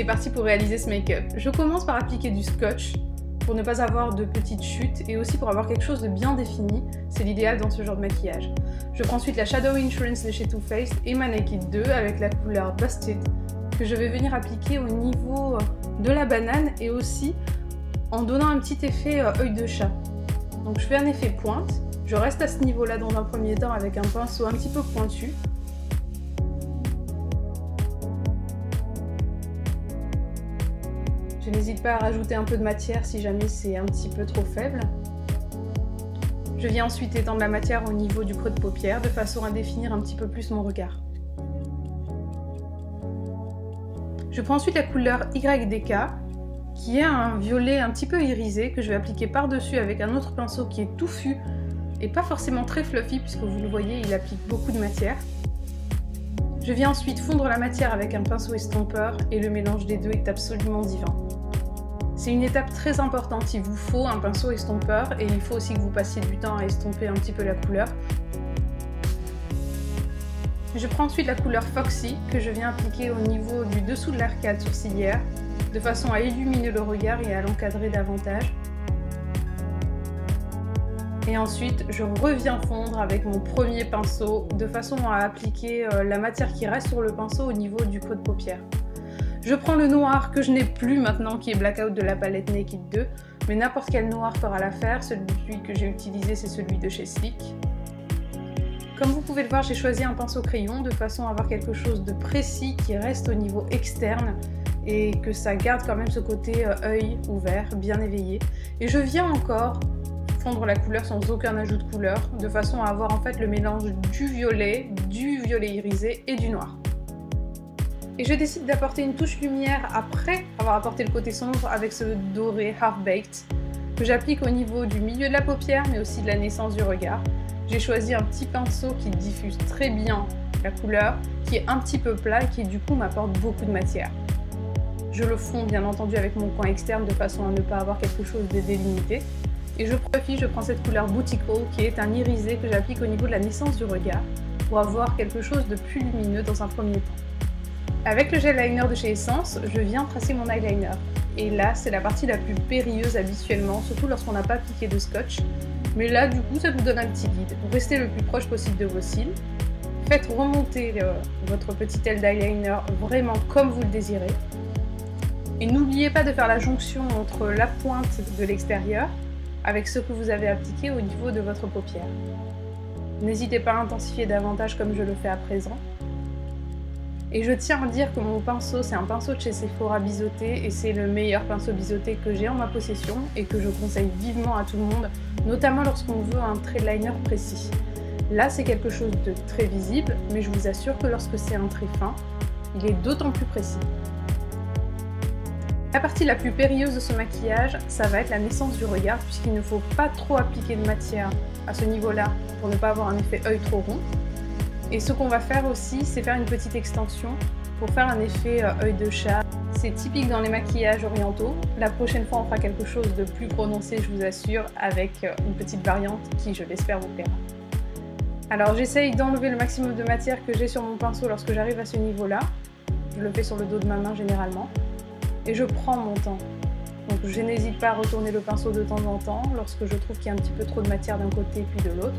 parti pour réaliser ce make-up. Je commence par appliquer du scotch pour ne pas avoir de petites chutes et aussi pour avoir quelque chose de bien défini, c'est l'idéal dans ce genre de maquillage. Je prends ensuite la Shadow Insurance de chez Too Faced et ma Naked 2 avec la couleur Busted que je vais venir appliquer au niveau de la banane et aussi en donnant un petit effet œil de chat. Donc je fais un effet pointe, je reste à ce niveau-là dans un premier temps avec un pinceau un petit peu pointu. Je n'hésite pas à rajouter un peu de matière si jamais c'est un petit peu trop faible. Je viens ensuite étendre la matière au niveau du creux de paupière de façon à définir un petit peu plus mon regard. Je prends ensuite la couleur YDK qui est un violet un petit peu irisé que je vais appliquer par-dessus avec un autre pinceau qui est touffu et pas forcément très fluffy puisque vous le voyez, il applique beaucoup de matière. Je viens ensuite fondre la matière avec un pinceau estompeur et le mélange des deux est absolument divin. C'est une étape très importante, il vous faut un pinceau estompeur et il faut aussi que vous passiez du temps à estomper un petit peu la couleur. Je prends ensuite la couleur Foxy que je viens appliquer au niveau du dessous de l'arcade sourcilière de façon à illuminer le regard et à l'encadrer davantage. Et ensuite, je reviens fondre avec mon premier pinceau de façon à appliquer la matière qui reste sur le pinceau au niveau du creux de paupière. Je prends le noir que je n'ai plus maintenant qui est Blackout de la palette Naked 2, mais n'importe quel noir fera l'affaire, celui que j'ai utilisé c'est celui de chez Sleek. Comme vous pouvez le voir, j'ai choisi un pinceau crayon de façon à avoir quelque chose de précis qui reste au niveau externe et que ça garde quand même ce côté œil ouvert, bien éveillé. Et je viens encore fondre la couleur sans aucun ajout de couleur, de façon à avoir en fait le mélange du violet irisé et du noir. Et je décide d'apporter une touche lumière après avoir apporté le côté sombre avec ce doré Half-Baked que j'applique au niveau du milieu de la paupière mais aussi de la naissance du regard. J'ai choisi un petit pinceau qui diffuse très bien la couleur, qui est un petit peu plat et qui du coup m'apporte beaucoup de matière. Je le fonds bien entendu avec mon coin externe de façon à ne pas avoir quelque chose de délimité. Et je prends cette couleur Boutical qui est un irisé que j'applique au niveau de la naissance du regard pour avoir quelque chose de plus lumineux dans un premier temps. Avec le gel liner de chez Essence, je viens tracer mon eyeliner. Et là, c'est la partie la plus périlleuse habituellement, surtout lorsqu'on n'a pas appliqué de scotch. Mais là, du coup, ça vous donne un petit guide. Vous restez le plus proche possible de vos cils. Faites remonter votre petite aile d'eyeliner vraiment comme vous le désirez. Et n'oubliez pas de faire la jonction entre la pointe de l'extérieur avec ce que vous avez appliqué au niveau de votre paupière. N'hésitez pas à intensifier davantage comme je le fais à présent. Et je tiens à dire que mon pinceau, c'est un pinceau de chez Sephora biseauté et c'est le meilleur pinceau biseauté que j'ai en ma possession et que je conseille vivement à tout le monde, notamment lorsqu'on veut un trait de liner précis. Là, c'est quelque chose de très visible, mais je vous assure que lorsque c'est un trait fin, il est d'autant plus précis. La partie la plus périlleuse de ce maquillage, ça va être la naissance du regard puisqu'il ne faut pas trop appliquer de matière à ce niveau-là pour ne pas avoir un effet œil trop rond. Et ce qu'on va faire aussi, c'est faire une petite extension pour faire un effet œil de chat. C'est typique dans les maquillages orientaux. La prochaine fois, on fera quelque chose de plus prononcé, je vous assure, avec une petite variante qui, je l'espère, vous plaira. Alors j'essaye d'enlever le maximum de matière que j'ai sur mon pinceau lorsque j'arrive à ce niveau-là. Je le fais sur le dos de ma main généralement. Et je prends mon temps. Donc je n'hésite pas à retourner le pinceau de temps en temps lorsque je trouve qu'il y a un petit peu trop de matière d'un côté puis de l'autre.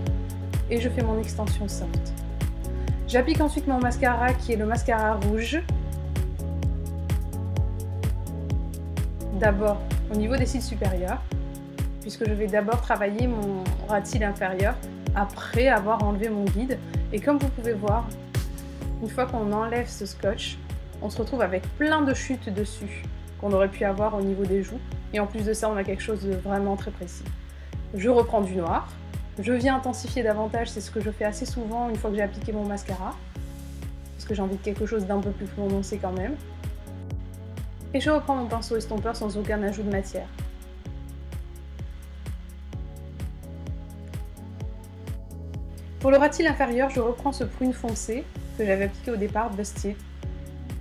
Et je fais mon extension soft. J'applique ensuite mon mascara qui est le mascara rouge. D'abord au niveau des cils supérieurs, puisque je vais d'abord travailler mon ras de cils inférieur après avoir enlevé mon guide. Et comme vous pouvez voir, une fois qu'on enlève ce scotch, on se retrouve avec plein de chutes dessus qu'on aurait pu avoir au niveau des joues. Et en plus de ça, on a quelque chose de vraiment très précis. Je reprends du noir. Je viens intensifier davantage, c'est ce que je fais assez souvent une fois que j'ai appliqué mon mascara. Parce que j'ai envie de quelque chose d'un peu plus prononcé quand même. Et je reprends mon pinceau estompeur sans aucun ajout de matière. Pour le ras de cils inférieur, je reprends ce prune foncé que j'avais appliqué au départ, Busted.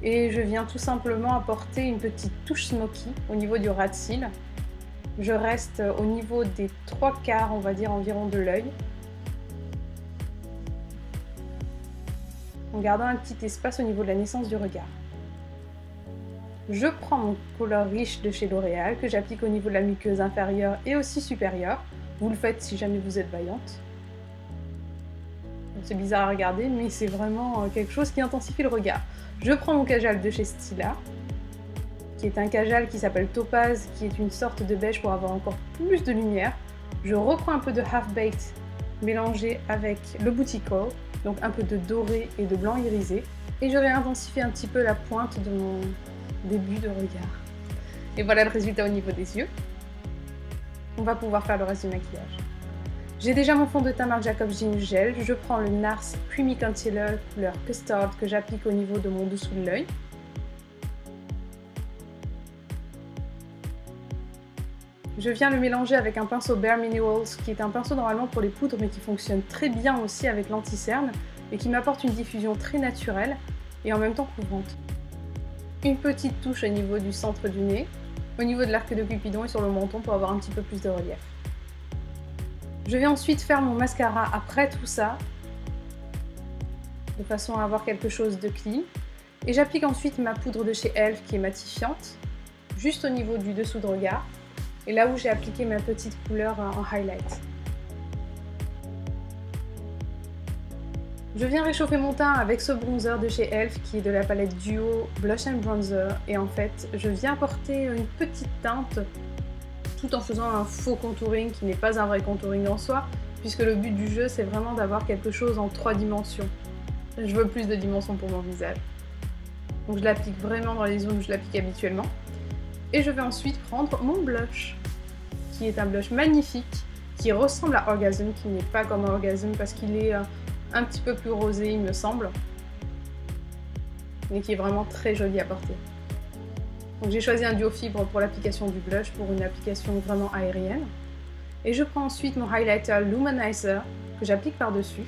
Et je viens tout simplement apporter une petite touche smoky au niveau du ras de cils. Je reste au niveau des 3/4, on va dire, environ de l'œil. En gardant un petit espace au niveau de la naissance du regard. Je prends mon couleur riche de chez L'Oréal que j'applique au niveau de la muqueuse inférieure et aussi supérieure. Vous le faites si jamais vous êtes vaillante. C'est bizarre à regarder, mais c'est vraiment quelque chose qui intensifie le regard. Je prends mon kajal de chez Stila, qui est un kajal qui s'appelle Topaz, qui est une sorte de beige pour avoir encore plus de lumière. Je reprends un peu de Half Baked mélangé avec le Boutico, donc un peu de doré et de blanc irisé. Et je vais intensifier un petit peu la pointe de mon début de regard. Et voilà le résultat au niveau des yeux. On va pouvoir faire le reste du maquillage. J'ai déjà mon fond de teint Marc Jacobs Genius Gel. Je prends le NARS Creamy Concealer couleur Custard que j'applique au niveau de mon dessous de l'œil. Je viens le mélanger avec un pinceau Bare Minerals qui est un pinceau normalement pour les poudres mais qui fonctionne très bien aussi avec l'anti-cerne et qui m'apporte une diffusion très naturelle et en même temps couvrante. Une petite touche au niveau du centre du nez, au niveau de l'arc de Cupidon et sur le menton pour avoir un petit peu plus de relief. Je vais ensuite faire mon mascara après tout ça, de façon à avoir quelque chose de clean. Et j'applique ensuite ma poudre de chez Elf qui est matifiante, juste au niveau du dessous de regard, et là où j'ai appliqué ma petite couleur en highlight. Je viens réchauffer mon teint avec ce bronzer de chez Elf qui est de la palette Duo Blush and Bronzer, et en fait je viens apporter une petite teinte tout en faisant un faux contouring qui n'est pas un vrai contouring en soi, puisque le but du jeu c'est vraiment d'avoir quelque chose en 3 dimensions. Je veux plus de dimensions pour mon visage. Donc je l'applique vraiment dans les zones où je l'applique habituellement. Et je vais ensuite prendre mon blush, qui est un blush magnifique, qui ressemble à Orgasm, qui n'est pas comme Orgasm parce qu'il est un petit peu plus rosé il me semble, mais qui est vraiment très joli à porter. Donc j'ai choisi un duo fibre pour l'application du blush, pour une application vraiment aérienne. Et je prends ensuite mon highlighter Luminizer que j'applique par-dessus.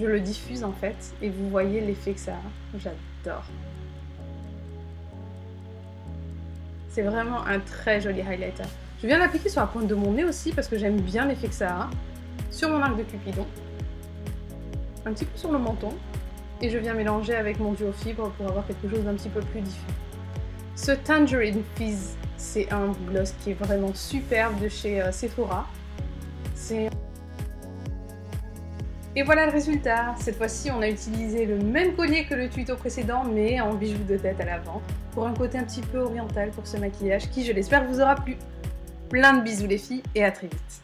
Je le diffuse en fait, et vous voyez l'effet que ça a. J'adore. C'est vraiment un très joli highlighter. Je viens l'appliquer sur la pointe de mon nez aussi parce que j'aime bien l'effet que ça a. Sur mon arc de Cupidon. Un petit peu sur le menton. Et je viens mélanger avec mon duo fibre pour avoir quelque chose d'un petit peu plus diffus. Ce Tangerine Fizz, c'est un gloss qui est vraiment superbe de chez Sephora. Et voilà le résultat. Cette fois-ci, on a utilisé le même collier que le tuto précédent, mais en bijoux de tête à l'avant, pour un côté un petit peu oriental pour ce maquillage qui, je l'espère, vous aura plu. Plein de bisous les filles et à très vite.